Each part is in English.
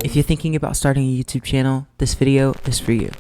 If you're thinking about starting a YouTube channel, this video is for you.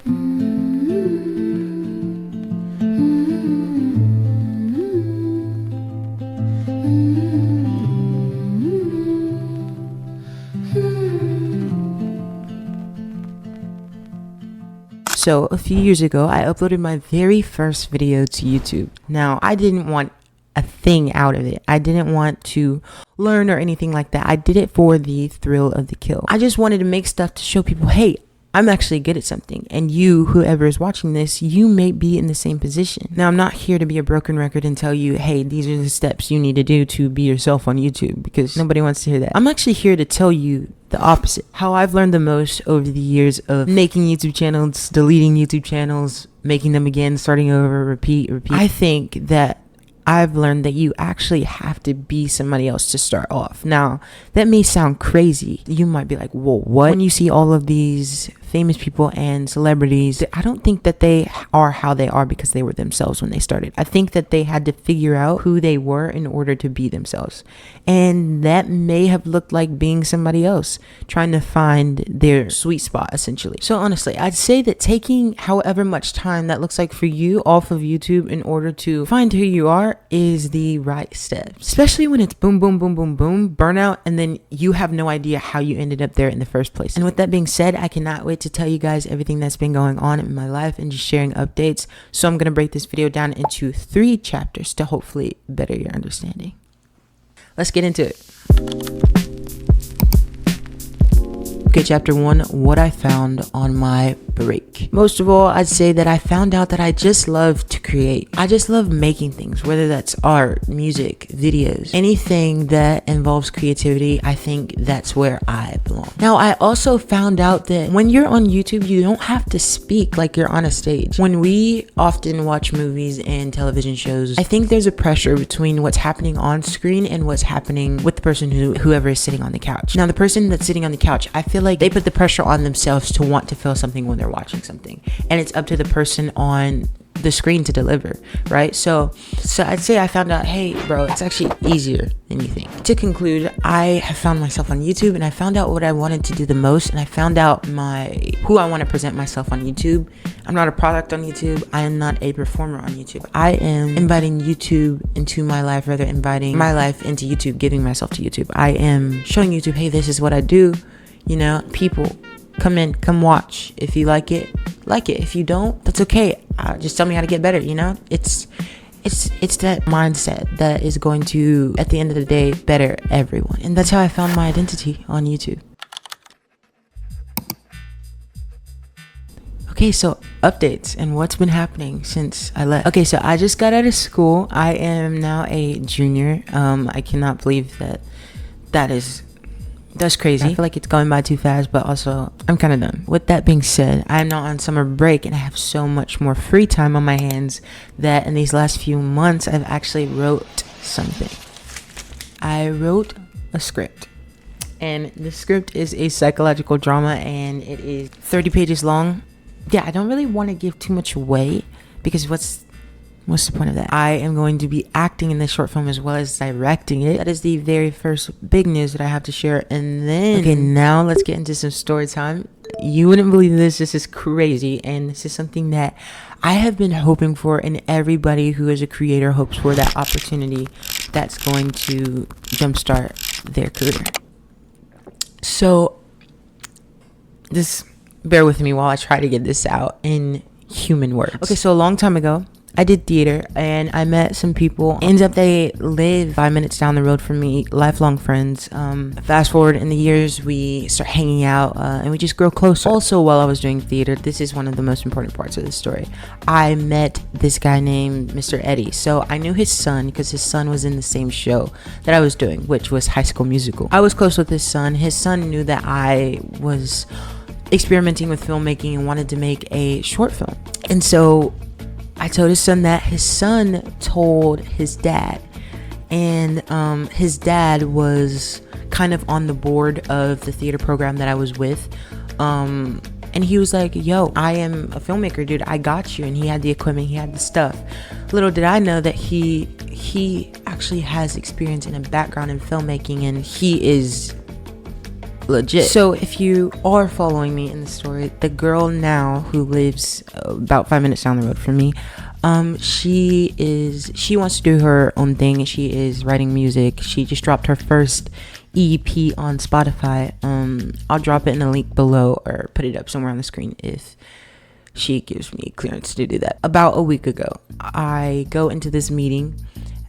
So a few years ago, I uploaded my very first video to YouTube. Now, I didn't want a thing out of it. I didn't want to learn or anything like that. I did it for the thrill of the kill. I just wanted to make stuff to show people, hey, I'm actually good at something. And you, whoever is watching this, you may be in the same position. Now, I'm not here to be a broken record and tell you, hey, these are the steps you need to do to be yourself on YouTube, because nobody wants to hear that. I'm actually here to tell you the opposite. How I've learned the most over the years of making YouTube channels, deleting YouTube channels, making them again, starting over, repeat. I think that I've learned that you actually have to be somebody else to start off. Now, that may sound crazy. You might be like, whoa, what? When you see all of these famous people and celebrities, I don't think that they are how they are because they were themselves when they started. I think that they had to figure out who they were in order to be themselves. And that may have looked like being somebody else, trying to find their sweet spot, essentially. So honestly, I'd say that taking however much time that looks like for you off of YouTube in order to find who you are is the right step. Especially when it's boom, boom, boom, boom, boom, burnout, and then you have no idea how you ended up there in the first place. And with that being said, I cannot wait to tell you guys everything that's been going on in my life and just sharing updates. So I'm going to break this video down into 3 chapters to hopefully better your understanding. Let's get into it. Okay, chapter 1, what I found on my break. Most of all, I'd say that I found out that I just love to create. I just love making things, whether that's art, music, videos, anything that involves creativity. I think that's where I belong. Now, I also found out that when you're on YouTube, you don't have to speak like you're on a stage. When we often watch movies and television shows, I think there's a pressure between what's happening on screen and what's happening with the person whoever is sitting on the couch. Now, the person that's sitting on the couch, I feel like they put the pressure on themselves to want to feel something when they're watching something, and it's up to the person on the screen to deliver, right? So I'd say I found out, hey bro, it's actually easier than you think. To conclude, I have found myself on YouTube, and I found out what I wanted to do the most, and I found out who I want to present myself on YouTube. I'm not a product on YouTube. I am not a performer on YouTube. I am inviting YouTube into my life, rather inviting my life into YouTube, giving myself to YouTube. I am showing YouTube, hey, this is what I do. You know, people, come in, come watch. If you like it, like it. If you don't, that's okay. Just tell me how to get better, you know? It's that mindset that is going to, at the end of the day, better everyone. And that's how I found my identity on YouTube. Okay, so updates and what's been happening since I left. Okay, so I just got out of school. I am now a junior. I cannot believe that's crazy. I feel like it's going by too fast, but also I'm kind of done. With that being said, I'm now on summer break and I have so much more free time on my hands that in these last few months, I've actually wrote something. I wrote a script, and the script is a psychological drama, and it is 30 pages long. Yeah, I don't really want to give too much away because what's the point of that? I am going to be acting in this short film as well as directing it. That is the very first big news that I have to share. And then, okay, now let's get into some story time. You wouldn't believe this. This is crazy. And this is something that I have been hoping for, and everybody who is a creator hopes for that opportunity that's going to jumpstart their career. So, bear with me while I try to get this out in human words. Okay, so a long time ago, I did theater, and I met some people. Ends up they live 5 minutes down the road from me, lifelong friends. Fast forward in the years, we start hanging out, and we just grow closer. Also, while I was doing theater, this is one of the most important parts of the story. I met this guy named Mr. Eddie. So I knew his son because his son was in the same show that I was doing, which was High School Musical. I was close with his son. His son knew that I was experimenting with filmmaking and wanted to make a short film. And so I told his son that. His son told his dad, and his dad was kind of on the board of the theater program that I was with, and he was like, yo, I am a filmmaker, dude, I got you. And he had the equipment, he had the stuff. Little did I know that he actually has experience in a background in filmmaking, and he is legit. So if you are following me in the story, the girl now who lives about 5 minutes down the road from me, she wants to do her own thing. She is writing music. She just dropped her first EP on Spotify. I'll drop it in a link below or put it up somewhere on the screen if she gives me clearance to do that. About a week ago, I go into this meeting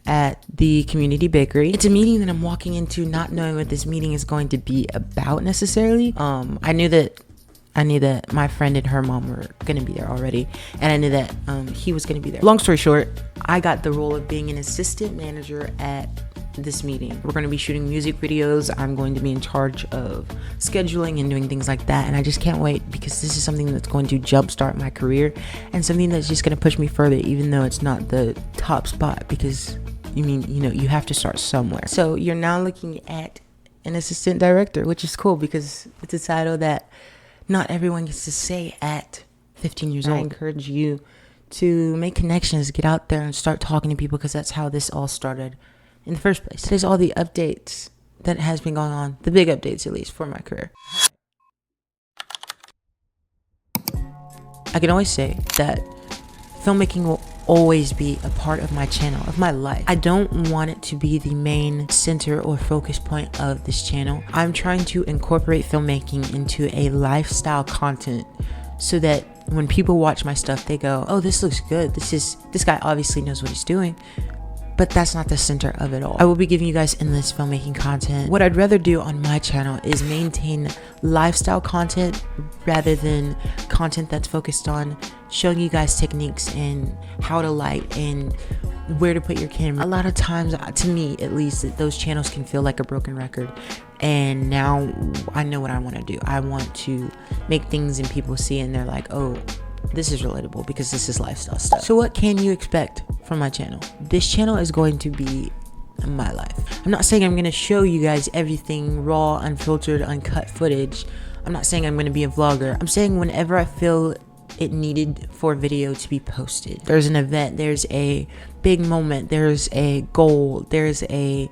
at the community bakery. It's a meeting that I'm walking into not knowing what this meeting is going to be about necessarily. I knew that my friend and her mom were gonna be there already, and I knew that he was gonna be there. Long story short, I got the role of being an assistant manager at this meeting. We're going to be shooting music videos. I'm going to be in charge of scheduling and doing things like that, and I just can't wait because this is something that's going to jumpstart my career and something that's just going to push me further, even though it's not the top spot, because you have to start somewhere. So you're now looking at an assistant director, which is cool because it's a title that not everyone gets to say at 15 years old. I encourage you to make connections, get out there and start talking to people, because that's how this all started in the first place. There's all the updates that has been going on, the big updates at least for my career. I can always say that filmmaking will always be a part of my channel, of my life. I don't want it to be the main center or focus point of this channel. I'm trying to incorporate filmmaking into a lifestyle content so that when people watch my stuff, they go, oh, this looks good. This guy obviously knows what he's doing. But that's not the center of it all. I will be giving you guys endless filmmaking content. What I'd rather do on my channel is maintain lifestyle content rather than content that's focused on showing you guys techniques and how to light and where to put your camera. A lot of times, to me at least, those channels can feel like a broken record. And now I know what I want to do. I want to make things and people see and they're like, oh, this is relatable because this is lifestyle stuff. So what can you expect from my channel? This channel is going to be my life. I'm not saying I'm going to show you guys everything raw, unfiltered, uncut footage. I'm not saying I'm going to be a vlogger. I'm saying whenever I feel it needed for a video to be posted, there's an event, there's a big moment, there's a goal, there's a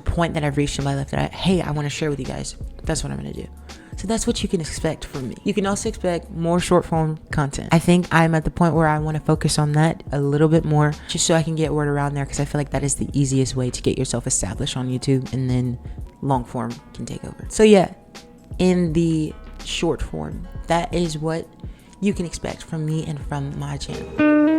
point that I've reached in my life that I want to share with you guys. That's what I'm going to do. So that's what you can expect from me. You can also expect more short form content. I think I'm at the point where I want to focus on that a little bit more, just so I can get word around there, because I feel like that is the easiest way to get yourself established on YouTube, and then long form can take over. So yeah, in the short form, that is what you can expect from me and from my channel.